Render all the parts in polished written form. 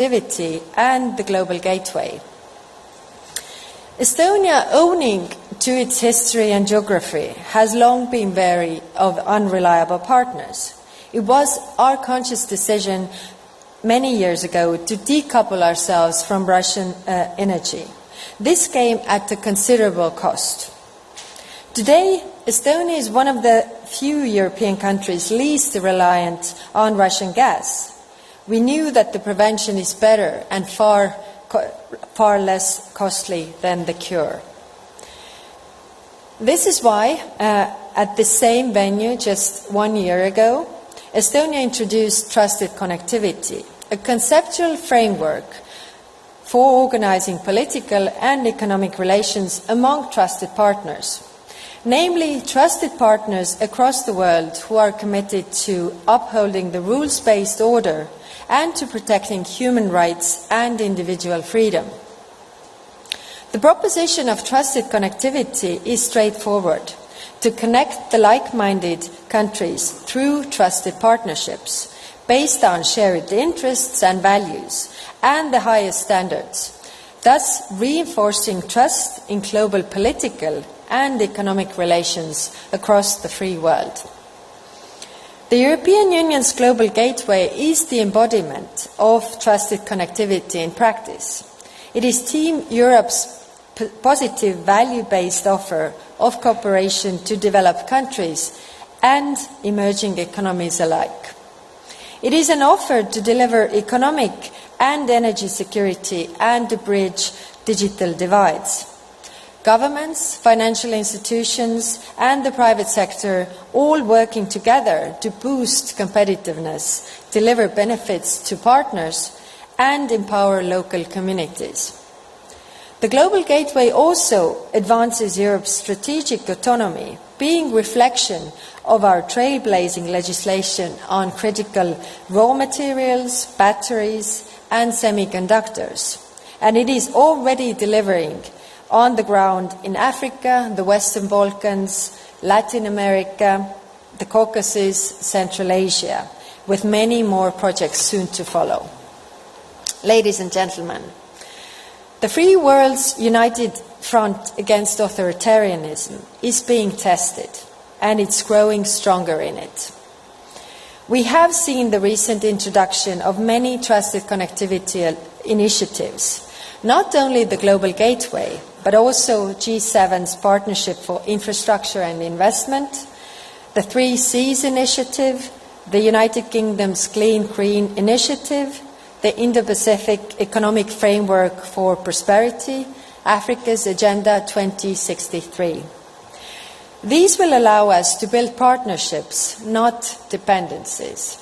connectivity and the global gateway. Estonia, owing to its history and geography, has long been wary of unreliable partners. It was our conscious decision many years ago to decouple ourselves from Russian energy. This came at a considerable cost. Today, Estonia is one of the few European countries least reliant on Russian gas. We knew that the prevention is better and far less costly than the cure. This is why, at the same venue just 1 year ago, Estonia introduced Trusted Connectivity, a conceptual framework for organizing political and economic relations among trusted partners, namely trusted partners across the world who are committed to upholding the rules-based order and to protecting human rights and individual freedom. The proposition of trusted connectivity is straightforward: to connect the like-minded countries through trusted partnerships based on shared interests and values and the highest standards, thus reinforcing trust in global political and economic relations across the free world. The European Union's Global Gateway is the embodiment of trusted connectivity in practice. It is Team Europe's positive value-based offer of cooperation to developed countries and emerging economies alike. It is an offer to deliver economic and energy security and to bridge digital divides. Governments, financial institutions and the private sector all working together to boost competitiveness, deliver benefits to partners and empower local communities. The Global Gateway also advances Europe's strategic autonomy, being reflection of our trailblazing legislation on critical raw materials, batteries and semiconductors. And it is already delivering on the ground in Africa, the Western Balkans, Latin America, the Caucasus, Central Asia, with many more projects soon to follow. Ladies and gentlemen, the free world's united front against authoritarianism is being tested, and it's growing stronger in it. We have seen the recent introduction of many trusted connectivity initiatives, not only the Global Gateway, but also G7's Partnership for Infrastructure and Investment, the 3 Cs Initiative, the United Kingdom's Clean Green Initiative, the Indo-Pacific Economic Framework for Prosperity, Africa's Agenda 2063. These will allow us to build partnerships, not dependencies.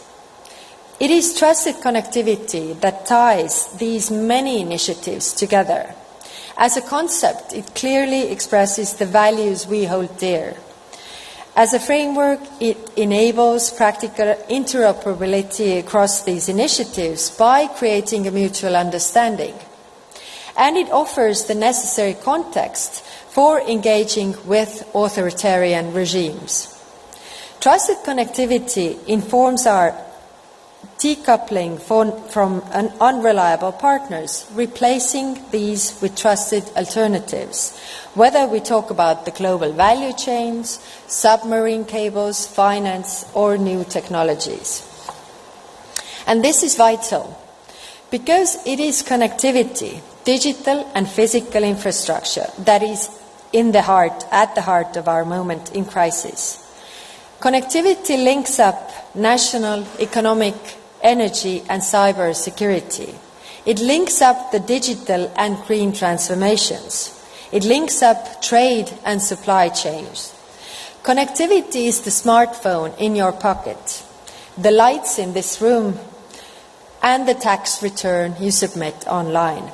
It is trusted connectivity that ties these many initiatives together. As a concept, it clearly expresses the values we hold dear. As a framework, it enables practical interoperability across these initiatives by creating a mutual understanding. And it offers the necessary context for engaging with authoritarian regimes. Trusted connectivity informs our decoupling from unreliable partners, replacing these with trusted alternatives, whether we talk about the global value chains, submarine cables, finance, or new technologies. And this is vital, because it is connectivity, digital and physical infrastructure, that is at the heart of our moment in crisis. Connectivity links up national, economic, energy and cyber security. It links up the digital and green transformations. It links up trade and supply chains. Connectivity is the smartphone in your pocket, the lights in this room, and the tax return you submit online.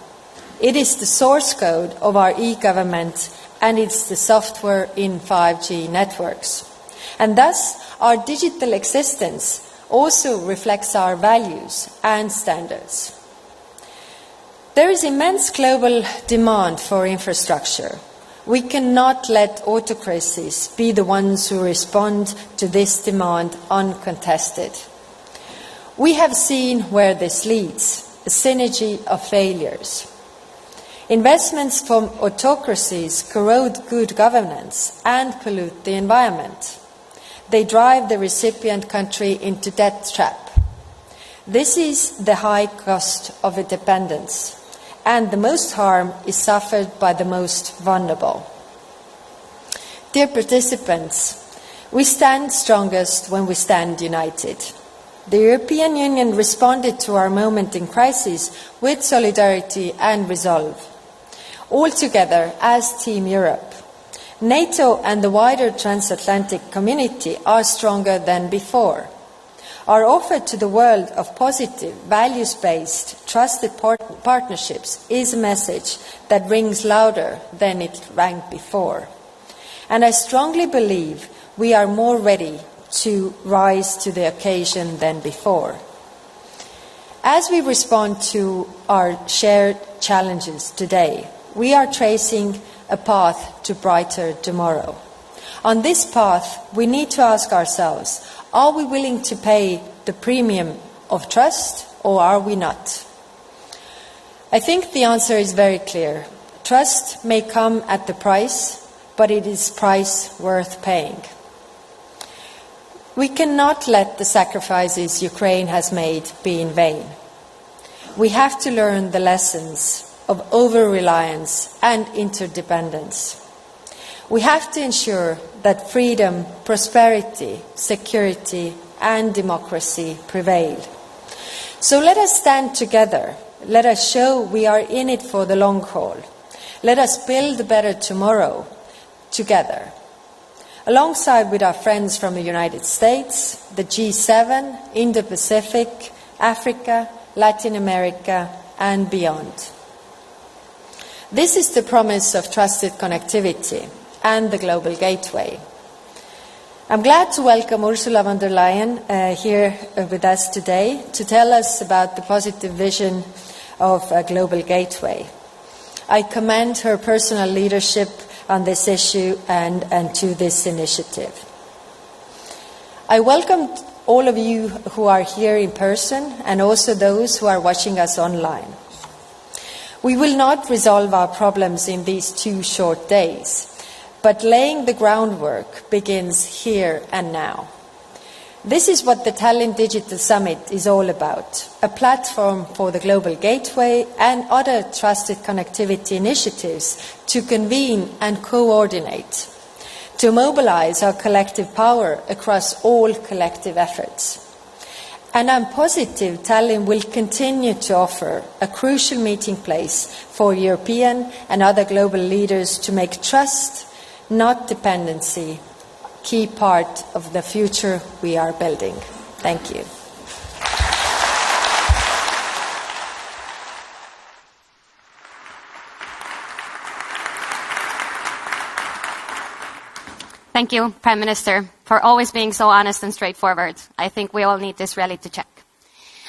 It is the source code of our e-government, and it's the software in 5G networks. And thus, our digital existence also reflects our values and standards. There is immense global demand for infrastructure. We cannot let autocracies be the ones who respond to this demand uncontested. We have seen where this leads. a synergy of failures. Investments from autocracies corrode good governance and pollute the environment. They drive the recipient country into debt trap. This is the high cost of a dependence, and the most harm is suffered by the most vulnerable. Dear participants, we stand strongest when we stand united. The European Union responded to our moment in crisis with solidarity and resolve. All together as Team Europe. NATO and the wider transatlantic community are stronger than before. Our offer to the world of positive, values-based, trusted partnerships is a message that rings louder than it rang before. And I strongly believe we are more ready to rise to the occasion than before. As we respond to our shared challenges today, we are tracing a path to brighter tomorrow. On this path, we need to ask ourselves, are we willing to pay the premium of trust or are we not? I think the answer is very clear. Trust may come at the price, but it is a price worth paying. We cannot let the sacrifices Ukraine has made be in vain. We have to learn the lessons of over-reliance and interdependence. We have to ensure that freedom, prosperity, security, and democracy prevail. So let us stand together. Let us show we are in it for the long haul. Let us build a better tomorrow together. Alongside with our friends from the United States, the G7, Indo-Pacific, Africa, Latin America, and beyond. This is the promise of trusted connectivity and the global gateway. I'm glad to welcome Ursula von der Leyen here with us today to tell us about the positive vision of a global gateway. I commend her personal leadership on this issue and to this initiative. I welcome all of you who are here in person and also those who are watching us online. We will not resolve our problems in these 2 short days, but laying the groundwork begins here and now. This is what the Tallinn Digital Summit is all about, a platform for the Global Gateway and other trusted connectivity initiatives to convene and coordinate, to mobilize our collective power across all collective efforts. And I'm positive Tallinn will continue to offer a crucial meeting place for European and other global leaders to make trust, not dependency, key part of the future we are building. Thank you. Thank you, Prime Minister, for always being so honest and straightforward. I think we all need this reality check.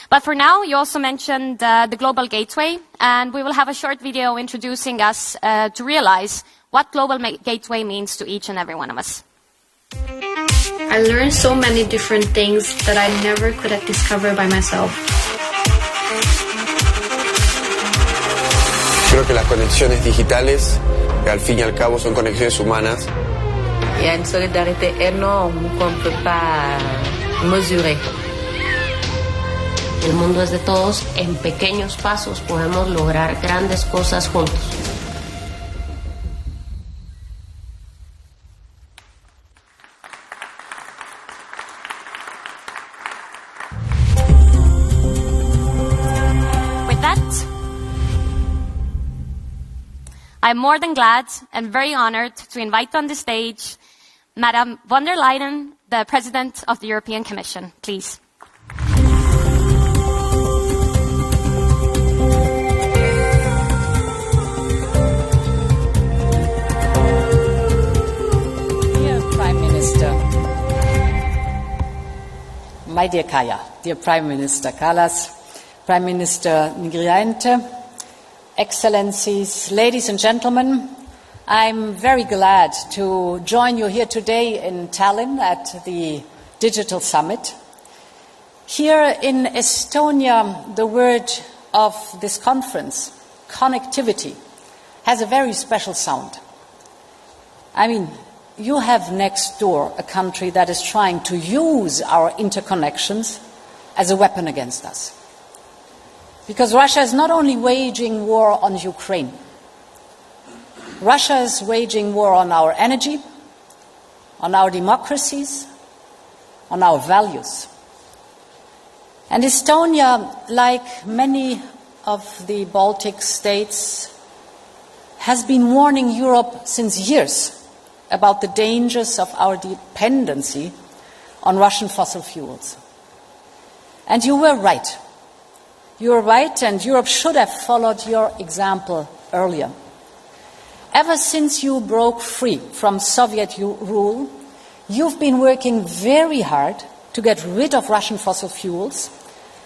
But for now, you also mentioned the Global Gateway, and we will have a short video introducing us to realize what Global Gateway means to each and every one of us. I learned so many different things that I never could have discovered by myself. Creo que las conexiones digitales, que al fin y al cabo son conexiones humanas. Il y a une solidarité énorme qu'on ne peut pas mesurer. El mundo es de todos. En pequeños pasos podemos lograr grandes cosas juntos. With that, I'm more than glad and very honored to invite on the stage Madam von der Leyen, the President of the European Commission. Please. Dear Prime Minister, my dear Kaya, dear Prime Minister Kallas, Prime Minister Ngriante, Excellencies, ladies and gentlemen, I'm very glad to join you here today in Tallinn at the Digital Summit. Here in Estonia, the word of this conference, connectivity, has a very special sound. I mean, you have next door a country that is trying to use our interconnections as a weapon against us. Because Russia is not only waging war on Ukraine, Russia is waging war on our energy, on our democracies, on our values. And Estonia, like many of the Baltic states, has been warning Europe since years about the dangers of our dependency on Russian fossil fuels. And you were right. You were right, and Europe should have followed your example earlier. Ever since you broke free from Soviet rule, you've been working very hard to get rid of Russian fossil fuels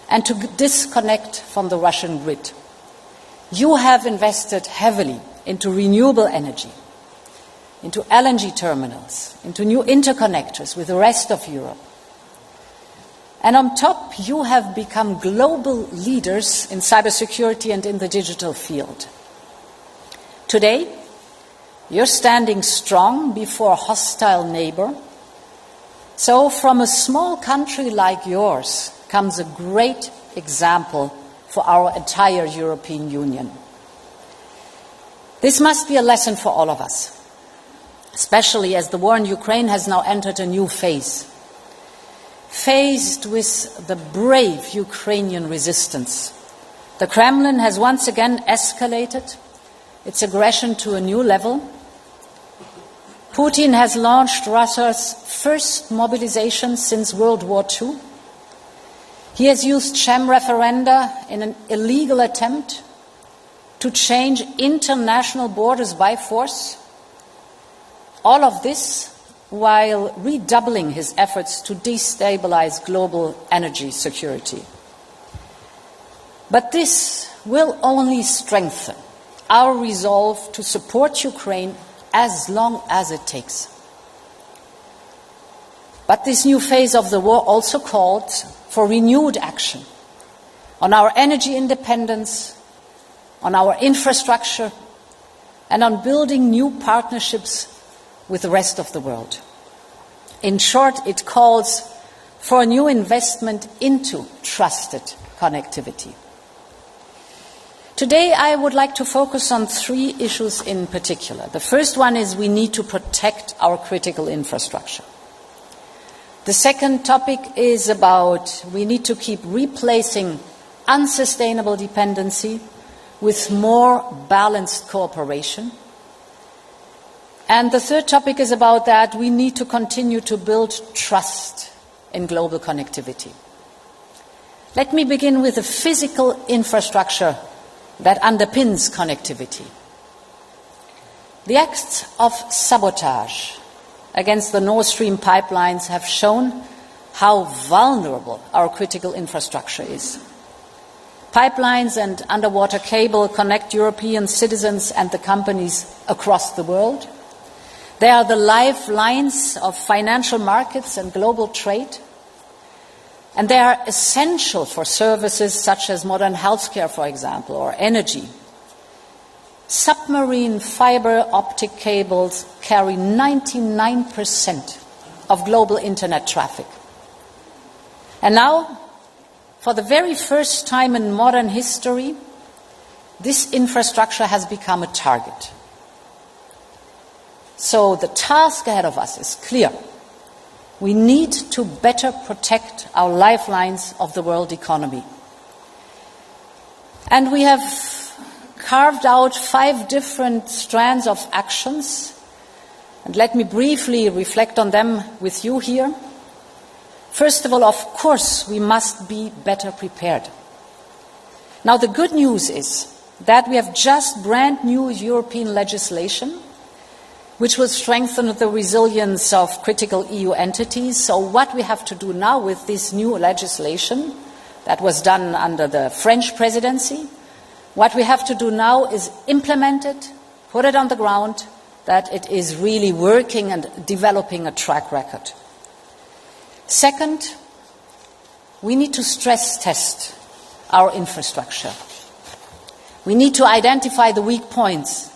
and to disconnect from the Russian grid. You have invested heavily into renewable energy, into LNG terminals, into new interconnectors with the rest of Europe. And on top, you have become global leaders in cybersecurity and in the digital field. Today, you're standing strong before a hostile neighbor. So from a small country like yours comes a great example for our entire European Union. This must be a lesson for all of us, especially as the war in Ukraine has now entered a new phase. Faced with the brave Ukrainian resistance, the Kremlin has once again escalated its aggression to a new level. Putin has launched Russia's first mobilization since World War II. He has used sham referenda in an illegal attempt to change international borders by force. All of this while redoubling his efforts to destabilize global energy security. But this will only strengthen our resolve to support Ukraine as long as it takes. But this new phase of the war also called for renewed action on our energy independence, on our infrastructure, and on building new partnerships with the rest of the world. In short, it calls for a new investment into trusted connectivity. Today, I would like to focus on three issues in particular. The first one is we need to protect our critical infrastructure. The second topic is about we need to keep replacing unsustainable dependency with more balanced cooperation. And the third topic is about that we need to continue to build trust in global connectivity. Let me begin with the physical infrastructure that underpins connectivity. The acts of sabotage against the Nord Stream pipelines have shown how vulnerable our critical infrastructure is. Pipelines and underwater cable connect European citizens and the companies across the world. They are the lifelines of financial markets and global trade. And they are essential for services such as modern healthcare, for example, or energy. Submarine fiber optic cables carry 99% of global internet traffic. And now, for the very first time in modern history, this infrastructure has become a target. So the task ahead of us is clear. We need to better protect our lifelines of the world economy. And we have carved out 5 different strands of actions. And let me briefly reflect on them with you here. First of all, of course, we must be better prepared. Now, the good news is that we have just brand new European legislation which will strengthen the resilience of critical EU entities. So what we have to do now with this new legislation that was done under the French presidency, what we have to do now is implement it, put it on the ground, that it is really working and developing a track record. Second, we need to stress test our infrastructure. We need to identify the weak points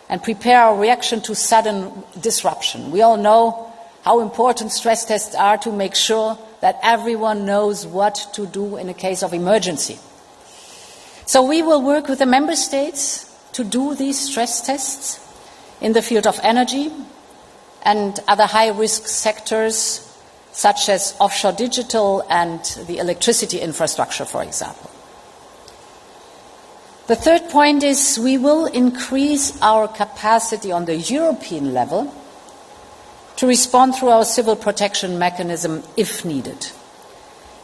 and prepare our reaction to sudden disruption. We all know how important stress tests are to make sure that everyone knows what to do in a case of emergency. So we will work with the member states to do these stress tests in the field of energy and other high-risk sectors such as offshore digital and the electricity infrastructure, for example. The third point is we will increase our capacity on the European level to respond through our civil protection mechanism if needed.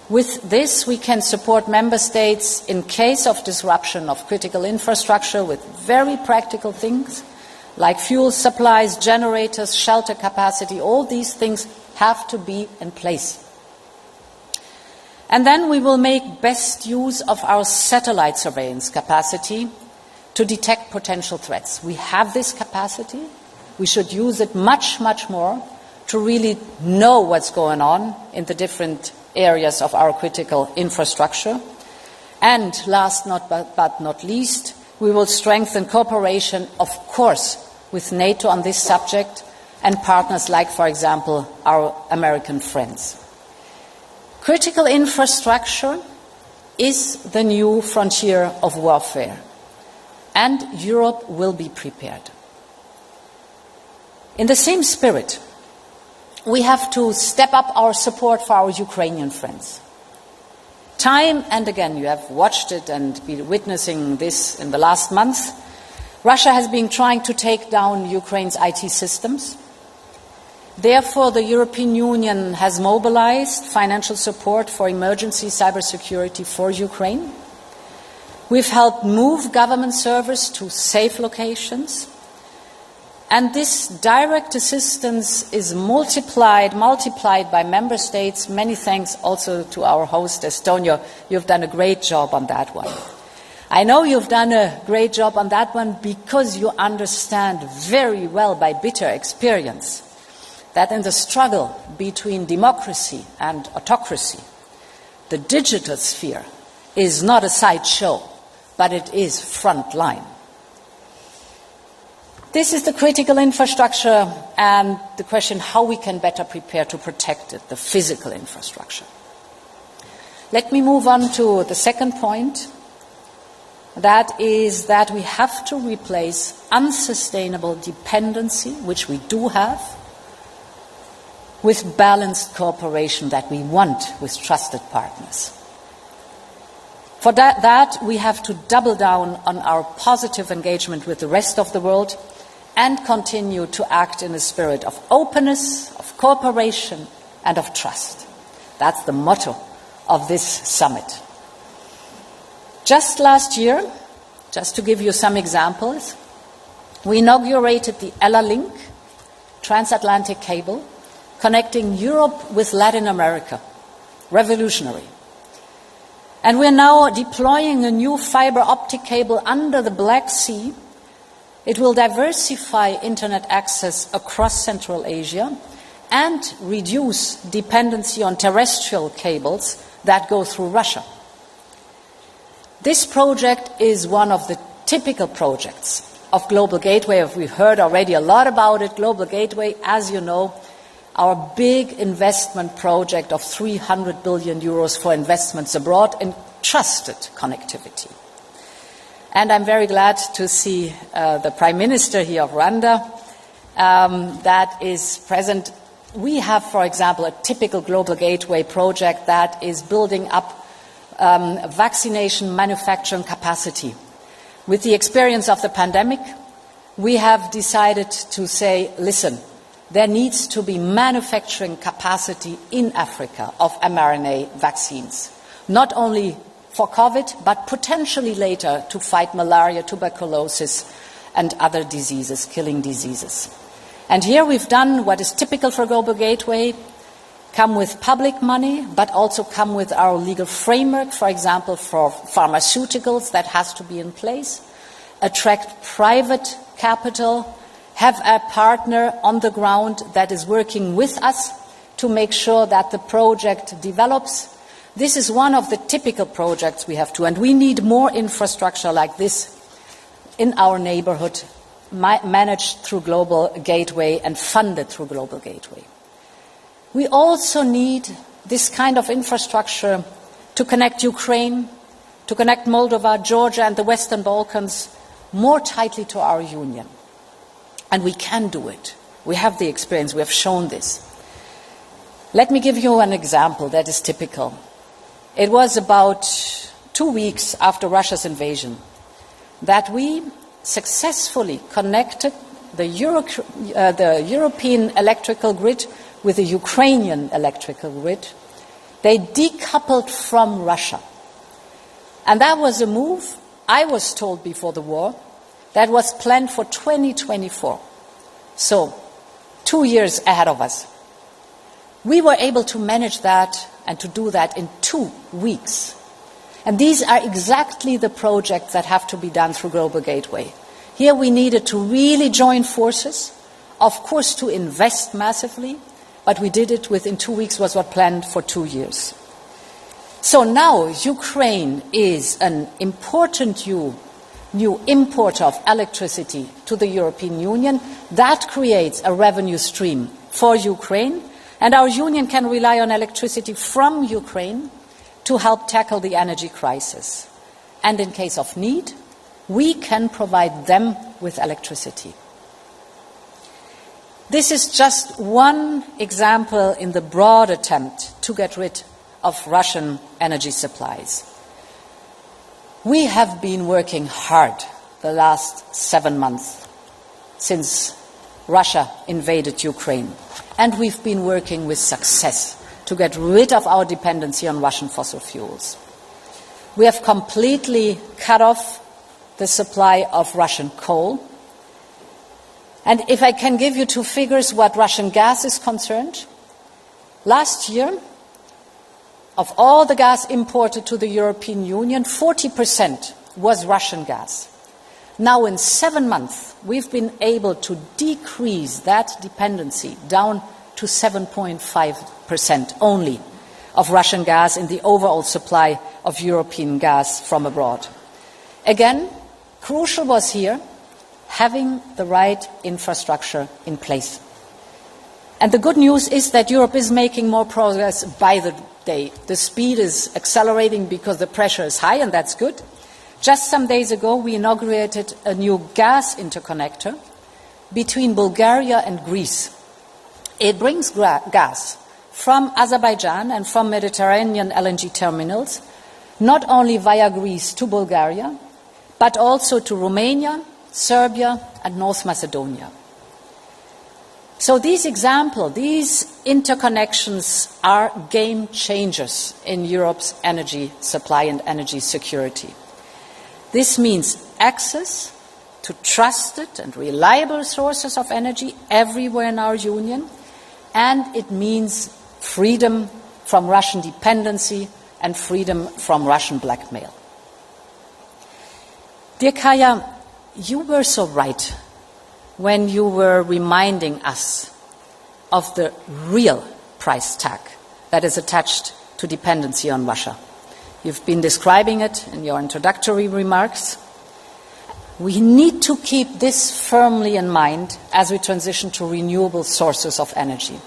With this, we can support member states in case of disruption of critical infrastructure with very practical things like fuel supplies, generators, shelter capacity. All these things have to be in place. And then we will make best use of our satellite surveillance capacity to detect potential threats. We have this capacity. We should use it much, much more to really know what's going on in the different areas of our critical infrastructure. And last but not least, we will strengthen cooperation, of course, with NATO on this subject and partners like, for example, our American friends. Critical infrastructure is the new frontier of warfare, and Europe will be prepared. In the same spirit, we have to step up our support for our Ukrainian friends. Time and again, you have watched it and been witnessing this in the last month, Russia has been trying to take down Ukraine's IT systems. Therefore, the European Union has mobilized financial support for emergency cybersecurity for Ukraine. We've helped move government servers to safe locations. And this direct assistance is multiplied by member states. Many thanks also to our host, Estonia. You've done a great job on that one. I know you've done a great job on that one because you understand very well by bitter experience that in the struggle between democracy and autocracy, the digital sphere is not a sideshow, but it is front line. This is the critical infrastructure and the question how we can better prepare to protect it, the physical infrastructure. Let me move on to the second point. That is that we have to replace unsustainable dependency, which we do have, with balanced cooperation that we want with trusted partners. For that, we have to double down on our positive engagement with the rest of the world and continue to act in a spirit of openness, of cooperation, and of trust. That's the motto of this summit. Just last year, just to give you some examples, we inaugurated the Ella Link transatlantic cable connecting Europe with Latin America. Revolutionary. And we're now deploying a new fiber optic cable under the Black Sea. It will diversify internet access across Central Asia and reduce dependency on terrestrial cables that go through Russia. This project is one of the typical projects of Global Gateway. We've heard already a lot about it. Global Gateway, as you know, our big investment project of 300 billion euros for investments abroad in trusted connectivity. And I'm very glad to see the Prime Minister here of Rwanda that is present. We have, for example, a typical Global Gateway project that is building up vaccination manufacturing capacity. With the experience of the pandemic, we have decided to say, listen, there needs to be manufacturing capacity in Africa of mRNA vaccines, not only for COVID, but potentially later to fight malaria, tuberculosis, and other diseases, killing diseases. And here we've done what is typical for Global Gateway, come with public money, but also come with our legal framework, for example, for pharmaceuticals that has to be in place, attract private capital, have a partner on the ground that is working with us to make sure that the project develops, This is one of the typical projects we have to, and we need more infrastructure like this in our neighborhood, managed through Global Gateway and funded through Global Gateway. We also need this kind of infrastructure to connect Ukraine, to connect Moldova, Georgia, and the Western Balkans more tightly to our union. And we can do it. We have the experience. We have shown this. Let me give you an example that is typical. It was about 2 weeks after Russia's invasion that we successfully connected the European electrical grid with the Ukrainian electrical grid. They decoupled from Russia. And that was a move, I was told before the war, that was planned for 2024. So, 2 years ahead of us. We were able to manage that and to do that in 2 weeks. And these are exactly the projects that have to be done through Global Gateway. Here we needed to really join forces, of course to invest massively, but we did it within 2 weeks, was what planned for 2 years. So now Ukraine is an important new importer of electricity to the European Union. That creates a revenue stream for Ukraine, and our union can rely on electricity from Ukraine to help tackle the energy crisis. And in case of need, we can provide them with electricity. This is just one example in the broad attempt to get rid of Russian energy supplies. We have been working hard the last 7 months since Russia invaded Ukraine, and we've been working with success to get rid of our dependency on Russian fossil fuels. We have completely cut off the supply of Russian coal. And if I can give you 2 figures what Russian gas is concerned, last year, of all the gas imported to the European Union, 40% was Russian gas. Now in 7 months, we've been able to decrease that dependency down to 7.5% only of Russian gas in the overall supply of European gas from abroad. Again, crucial was here having the right infrastructure in place. And the good news is that Europe is making more progress by the day. The speed is accelerating because the pressure is high, and that's good. Just some days ago, we inaugurated a new gas interconnector between Bulgaria and Greece. It brings gas from Azerbaijan and from Mediterranean LNG terminals, not only via Greece to Bulgaria, but also to Romania, Serbia, and North Macedonia. So these interconnections are game changers in Europe's energy supply and energy security. This means access to trusted and reliable sources of energy everywhere in our union, and it means freedom from Russian dependency and freedom from Russian blackmail. Dear Kaya, you were so right when you were reminding us of the real price tag that is attached to dependency on Russia. You've been describing it in your introductory remarks. We need to keep this firmly in mind as we transition to renewable sources of energy.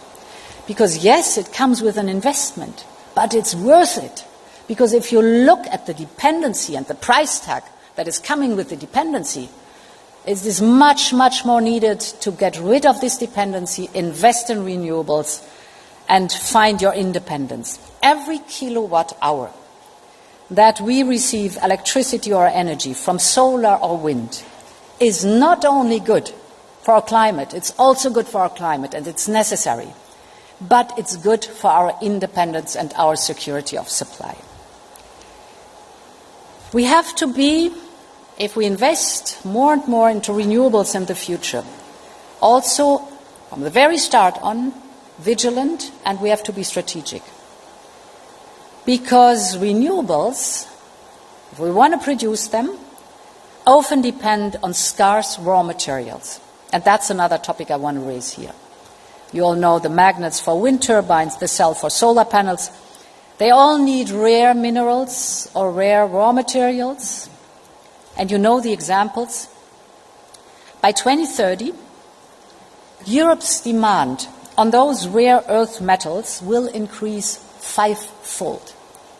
Because yes, it comes with an investment, but it's worth it. Because if you look at the dependency and the price tag that is coming with the dependency, it is much, much more needed to get rid of this dependency, invest in renewables, and find your independence. Every kilowatt hour that we receive electricity or energy from solar or wind is not only good for our climate, it's also good for our climate, and it's necessary, but it's good for our independence and our security of supply. We have to be, if we invest more and more into renewables in the future, also from the very start on, vigilant, and we have to be strategic. Because renewables, if we want to produce them, often depend on scarce raw materials. And that's another topic I want to raise here. You all know the magnets for wind turbines, the cell for solar panels. They all need rare minerals or rare raw materials, and you know the examples. By 2030, Europe's demand on those rare earth metals will increase fivefold,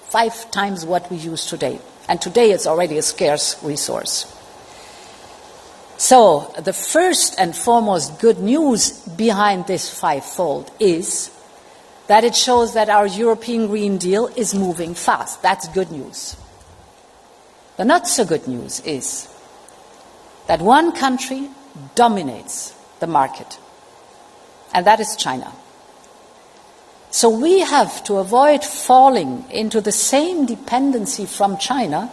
5 times what we use today. And today it's already a scarce resource. So the first and foremost good news behind this fivefold is that it shows that our European Green Deal is moving fast. That's good news. The not so good news is that one country dominates the market, and that is China. So we have to avoid falling into the same dependency from China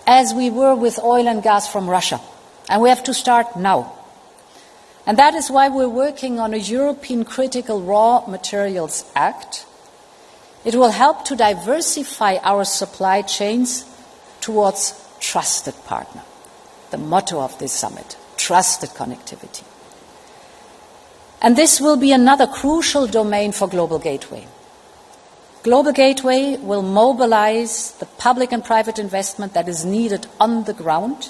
as we were with oil and gas from Russia. And we have to start now. And that is why we're working on a European Critical Raw Materials Act. It will help to diversify our supply chains towards trusted partner. The motto of this summit, trusted connectivity. And this will be another crucial domain for Global Gateway. Global Gateway will mobilize the public and private investment that is needed on the ground,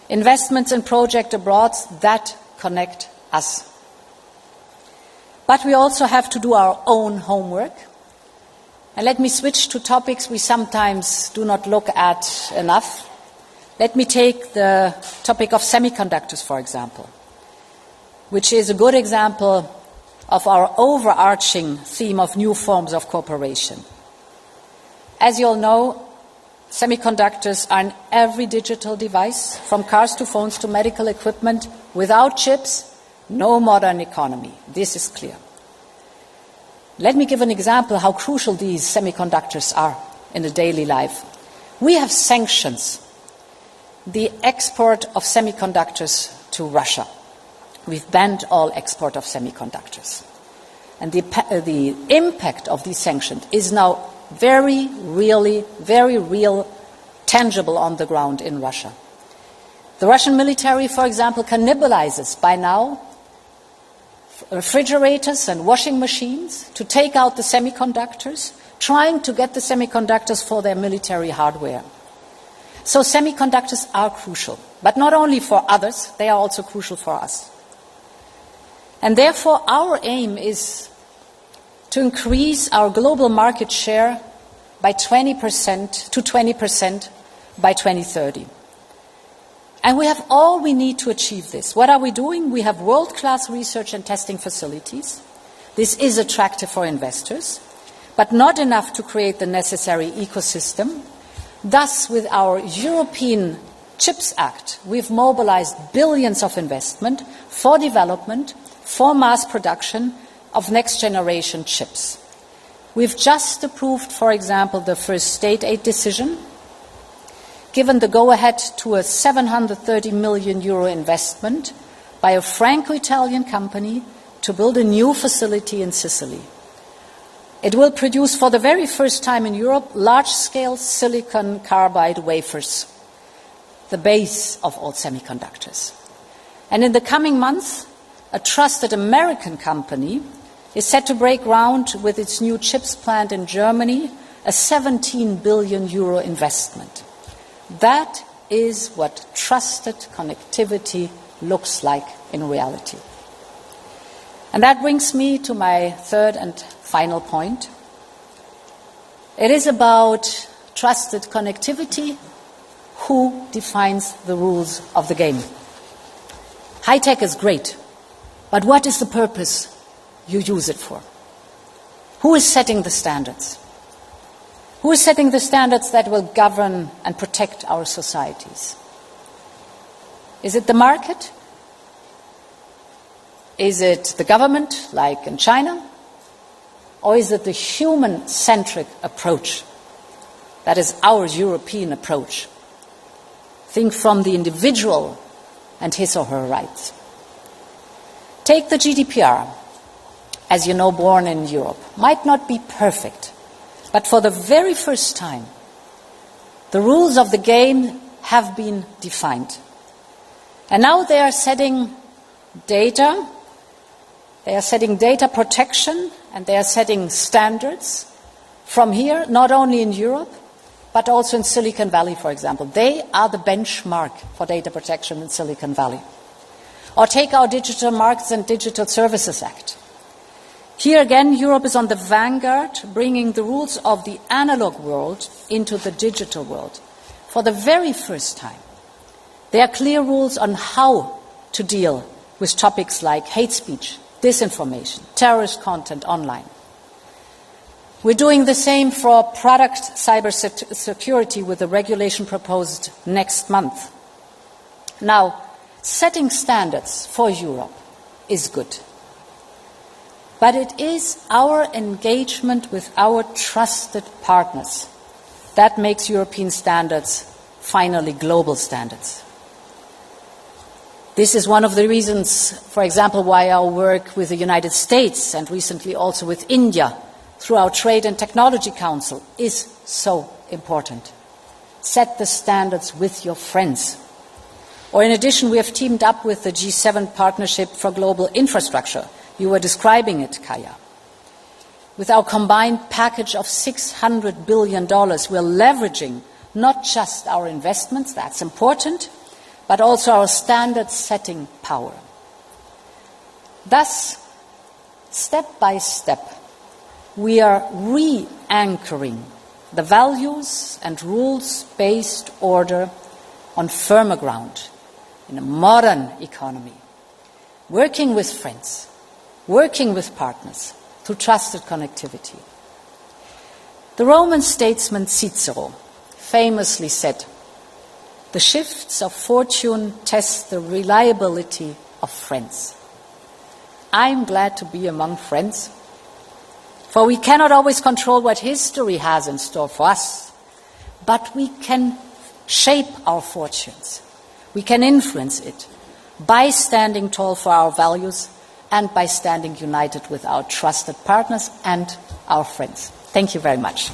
investments in projects abroad that connect us. But we also have to do our own homework. And let me switch to topics we sometimes do not look at enough. Let me take the topic of semiconductors, for example, which is a good example of our overarching theme of new forms of cooperation. As you all know, semiconductors are in every digital device, from cars to phones to medical equipment. Without chips, no modern economy. This is clear. Let me give an example how crucial these semiconductors are in a daily life. We have sanctions the export of semiconductors to Russia. We've banned all export of semiconductors. And the impact of these sanctions is now very real, tangible on the ground in Russia. The Russian military, for example, cannibalizes by now refrigerators and washing machines to take out the semiconductors, trying to get the semiconductors for their military hardware. So semiconductors are crucial, but not only for others, they are also crucial for us. And therefore, our aim is to increase our global market share by 20% to 20% by 2030. And we have all we need to achieve this. What are we doing? We have world-class research and testing facilities. This is attractive for investors, but not enough to create the necessary ecosystem. Thus, with our European Chips Act, we've mobilized billions of investment for development, for mass production of next-generation chips. We've just approved, for example, the first state aid decision, given the go-ahead to a €730 million investment by a Franco-Italian company to build a new facility in Sicily. It will produce, for the very first time in Europe, large-scale silicon carbide wafers, the base of all semiconductors. And in the coming months, a trusted American company is set to break ground with its new chips plant in Germany, a €17 billion investment. That is what trusted connectivity looks like in reality. And that brings me to my third and final point. It is about trusted connectivity. Who defines the rules of the game? High tech is great, but what is the purpose you use it for? Who is setting the standards? Who is setting the standards that will govern and protect our societies? Is it the market? Is it the government, like in China? Or is it the human-centric approach? That is our European approach. Think from the individual and his or her rights. Take the GDPR, as you know, born in Europe. Might not be perfect, but for the very first time, the rules of the game have been defined. And now they are setting data protection, and they are setting standards from here, not only in Europe, but also in Silicon Valley, for example. They are the benchmark for data protection in Silicon Valley. Or take our Digital Markets and Digital Services Act. Here again, Europe is on the vanguard, bringing the rules of the analog world into the digital world. For the very first time, there are clear rules on how to deal with topics like hate speech, disinformation, terrorist content online. We're doing the same for product cybersecurity with a regulation proposed next month. Now, setting standards for Europe is good. But it is our engagement with our trusted partners that makes European standards finally global standards. This is one of the reasons, for example, why our work with the United States and recently also with India through our Trade and Technology Council is so important. Set the standards with your friends. Or in addition, we have teamed up with the G7 Partnership for Global Infrastructure. You were describing it, Kaya. With our combined package of $600 billion, we're leveraging not just our investments, that's important, but also our standard-setting power. Thus, step by step, we are re-anchoring the values and rules-based order on firmer ground in a modern economy, working with friends, working with partners through trusted connectivity. The Roman statesman Cicero famously said, "The shifts of fortune test the reliability of friends." I'm glad to be among friends, for we cannot always control what history has in store for us, but we can shape our fortunes. We can influence it by standing tall for our values and by standing united with our trusted partners and our friends. Thank you very much.